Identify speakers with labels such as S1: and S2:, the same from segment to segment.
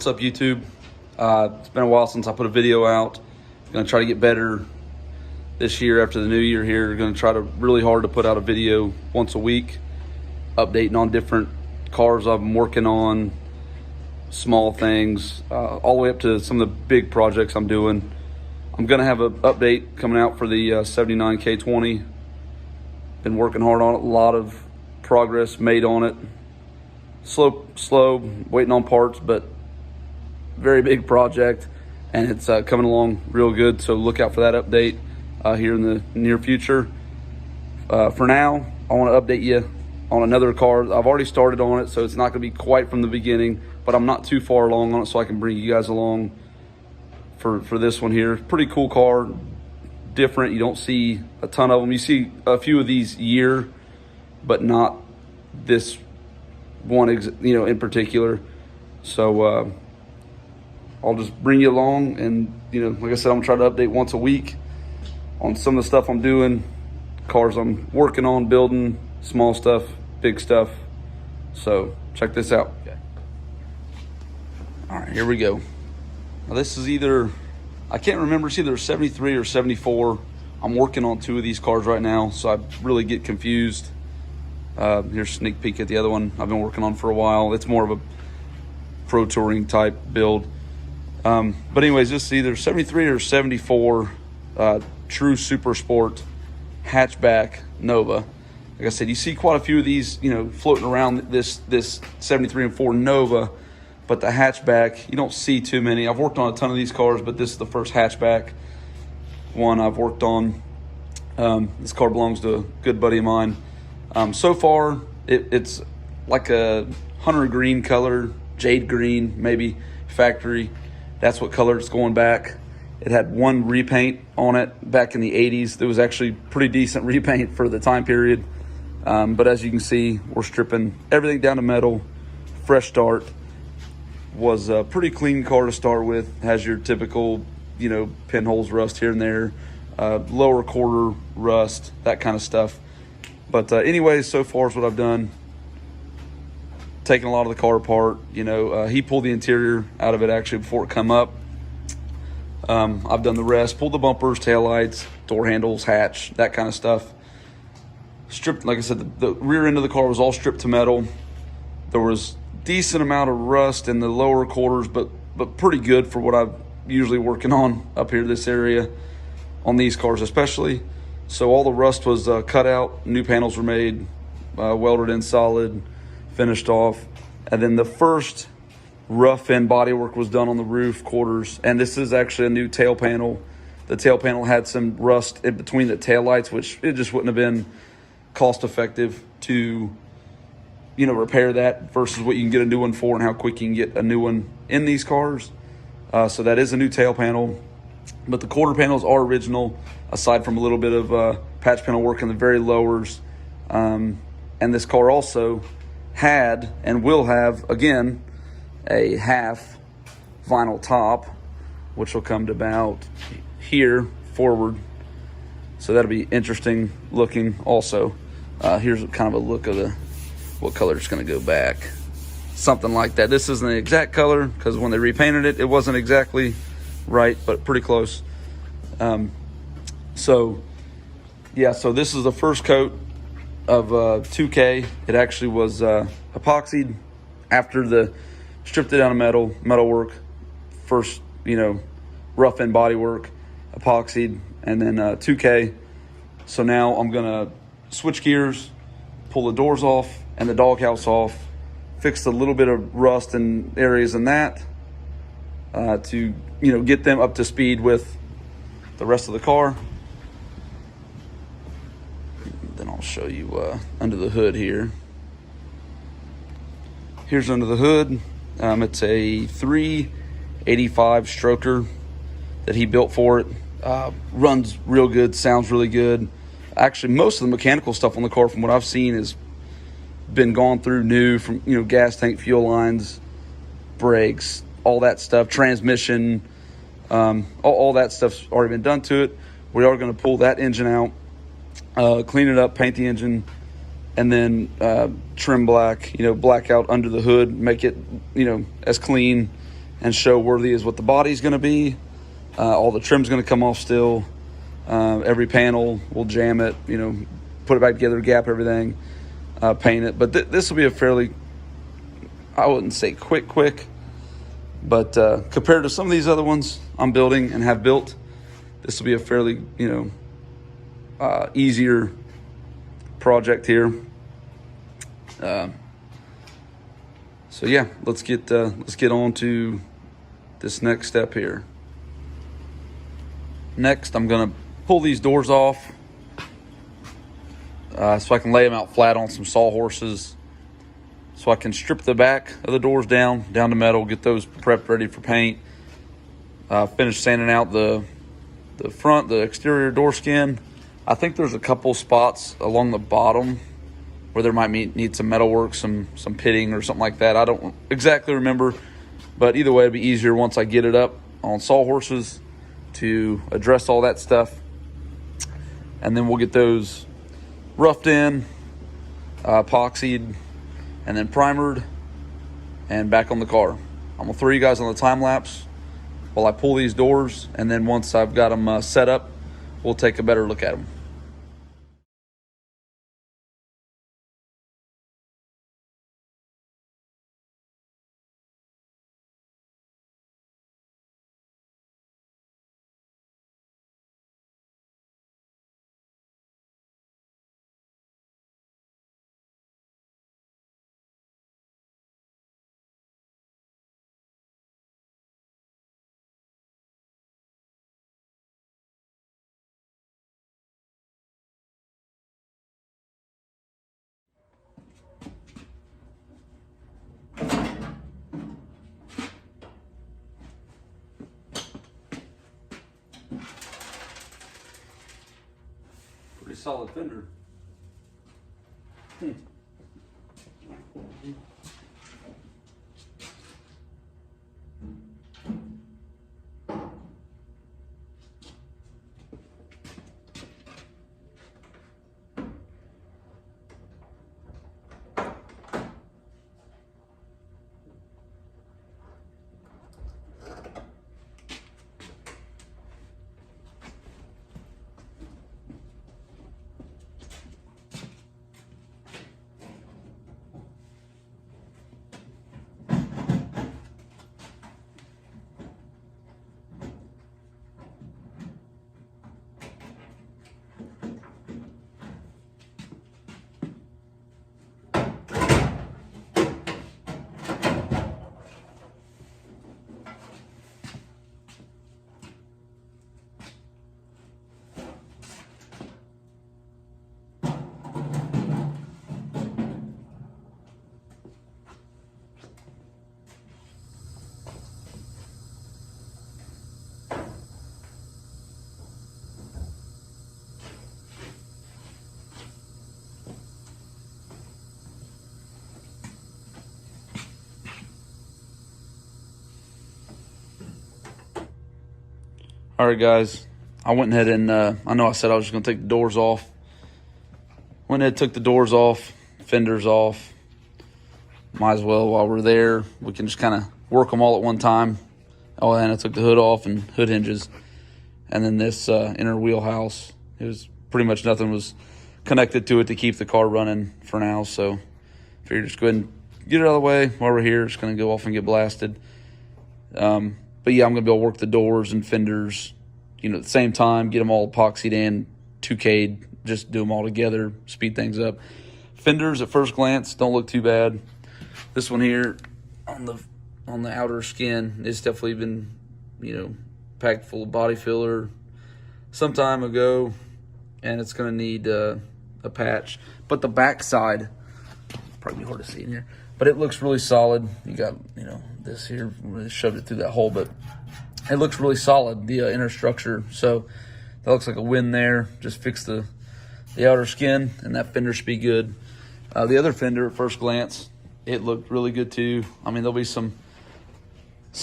S1: What's up, YouTube? It's been a while since I put a video out. Gonna try to get better this year after the new year here. Gonna try to really hard to put out a video once a week, updating on different cars I've been working on, small things, all the way up to some of the big projects I'm doing. I'm gonna have an update coming out for the 79 K20. Been working hard on it, a lot of progress made on it. Slow, waiting on parts, but very big project, and it's coming along real good. So look out for that update here in the near future. For now, I want to update you on another car. I've already started on it, so it's not going to be quite from the beginning, but I'm not too far along on it, so I can bring you guys along for this one here. Pretty cool car, different. You don't see a ton of them. You see a few of these a year, but not this one, in particular. So I'll just bring you along, and like I said, I'm gonna try to update once a week on some of the stuff I'm doing, cars I'm working on, building, small stuff, big stuff. So check this out. Okay. All right, here we go. Now this is either, I can't remember, it's either 73 or 74. I'm working on two of these cars right now, so I really get confused. Here's a sneak peek at the other one I've been working on for a while. It's more of a pro touring type build. But anyways, this is either 73 or 74 true super sport hatchback Nova. Like I said, you see quite a few of these, floating around this 73 and 4 Nova, but the hatchback, you don't see too many. I've worked on a ton of these cars, but this is the first hatchback one I've worked on. This car belongs to a good buddy of mine. So far, it's like a hunter green color, jade green, maybe factory. That's what color it's going back. It had one repaint on it back in the 80s. It was actually pretty decent repaint for the time period. But as you can see, we're stripping everything down to metal, fresh start. Was a pretty clean car to start with. Has your typical, pinholes, rust here and there, lower quarter rust, that kind of stuff. But anyways, so far is what I've done. Taking a lot of the car apart. He pulled the interior out of it actually before it come up. I've done the rest. Pulled the bumpers, taillights, door handles, hatch, that kind of stuff. Stripped, like I said, the rear end of the car was all stripped to metal. There was decent amount of rust in the lower quarters, but pretty good for what I'm usually working on up here this area on these cars especially. So all the rust was cut out, new panels were made, welded in solid, finished off. And then the first rough end bodywork was done on the roof quarters. And this is actually a new tail panel. The tail panel had some rust in between the tail lights, which it just wouldn't have been cost effective to, repair that versus what you can get a new one for and how quick you can get a new one in these cars. So that is a new tail panel. But the quarter panels are original, aside from a little bit of patch panel work in the very lowers. And this car also had and will have, again, a half vinyl top, which will come to about here forward. So that'll be interesting looking also. Here's kind of a look of what color it's going to go back. Something like that. This isn't the exact color because when they repainted it, it wasn't exactly right, but pretty close. So this is the first coat of 2K. It actually was epoxied after the stripped it down to metalwork. First, rough end body work, epoxied, and then 2K. So now I'm gonna switch gears, pull the doors off and the doghouse off, fix a little bit of rust in areas in that, to get them up to speed with the rest of the car. Then I'll show you under the hood here. Here's under the hood. It's a 385 stroker that he built for it. Runs real good, sounds really good. Actually, most of the mechanical stuff on the car, from what I've seen, has been gone through new, from gas tank, fuel lines, brakes, all that stuff, transmission, all that stuff's already been done to it. We are going to pull that engine out, clean it up, paint the engine, and then trim black, black out under the hood, make it, as clean and show worthy is what the body's going to be. All the trim's going to come off still. Every panel, we'll jam it, you know, put it back together, gap everything, paint it. But this will be a fairly, I wouldn't say quick, but compared to some of these other ones I'm building and have built, this will be a fairly, you know, easier project here. So yeah, let's get on to this next step here. Next, I'm gonna pull these doors off so I can lay them out flat on some sawhorses, so I can strip the back of the doors down to metal, get those prepped ready for paint. Finish sanding out the front, the exterior door skin. I think there's a couple spots along the bottom where there might need some metal work, some pitting or something like that. I don't exactly remember, but either way, it'd be easier once I get it up on sawhorses to address all that stuff. And then we'll get those roughed in, epoxied, and then primered, and back on the car. I'm gonna throw you guys on the time lapse while I pull these doors, and then once I've got them set up, we'll take a better look at them. Pretty solid fender. All right, guys, I went ahead and I know I said I was just gonna take the doors off. Went ahead, took the doors off, fenders off. Might as well, while we're there, we can just kind of work them all at one time. Oh, and I took the hood off and hood hinges. And then this inner wheelhouse, it was pretty much nothing was connected to it to keep the car running for now. So figured just go ahead and get it out of the way while we're here. It's gonna go off and get blasted. But yeah, I'm gonna be able to work the doors and fenders, you know, at the same time, get them all epoxied and 2K'd, just do them all together, speed things up. Fenders at first glance don't look too bad. This one here on the outer skin, it's definitely been, you know, packed full of body filler some time ago, and it's gonna need a patch. But the back side, probably hard to see in here, but it looks really solid. You got, you know, this here, really shoved it through that hole, but it looks really solid, the inner structure. So that looks like a win there. Just fix the outer skin, and that fender should be good. The other fender at first glance, it looked really good too. I mean, there'll be some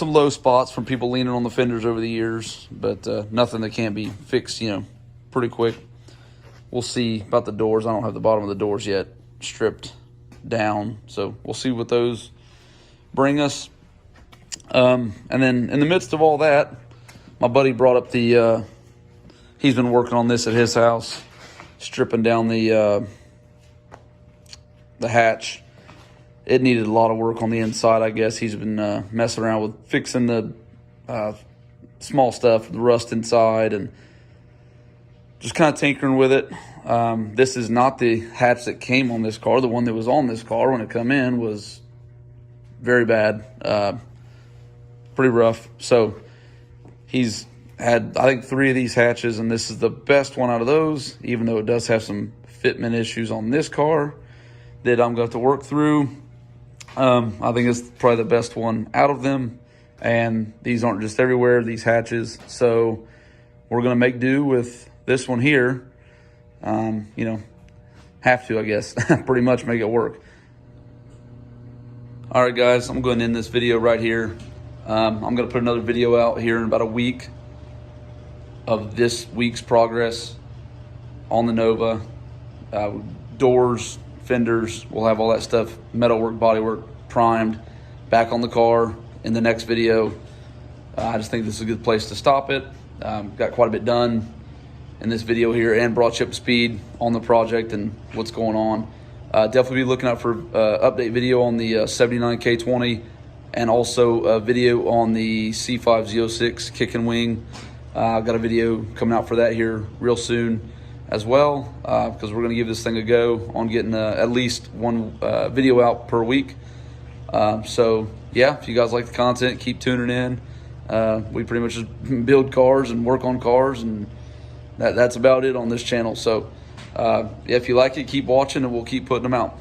S1: low spots from people leaning on the fenders over the years, but nothing that can't be fixed, you know, pretty quick. We'll see about the doors. I don't have the bottom of the doors yet stripped down, so we'll see what those bring us. And then in the midst of all that, my buddy brought up the, he's been working on this at his house, stripping down the hatch. It needed a lot of work on the inside, I guess. He's been messing around with fixing the small stuff, the rust inside, and just kind of tinkering with it. This is not the hatch that came on this car. The one that was on this car when it come in was very bad, pretty rough. So he's had, I think, 3 of these hatches, and this is the best one out of those, even though it does have some fitment issues on this car that I'm going to have to work through. I think it's probably the best one out of them, and these aren't just everywhere, these hatches. So we're going to make do with this one here. You know, have to, I guess, pretty much make it work. All right, guys, I'm going to end this video right here. I'm going to put another video out here in about a week of this week's progress on the Nova. Doors, fenders, we'll have all that stuff, metalwork, bodywork, primed, back on the car in the next video. I just think this is a good place to stop it. Got quite a bit done in this video here and brought you up to speed on the project and what's going on. Definitely be looking out for update video on the 79K20 and also a video on the C5 Z06 kick and wing. I've got a video coming out for that here real soon as well, because we're going to give this thing a go on getting at least one video out per week. So yeah, if you guys like the content, keep tuning in. We pretty much just build cars and work on cars, and that's about it on this channel. So yeah, if you like it, keep watching and we'll keep putting them out.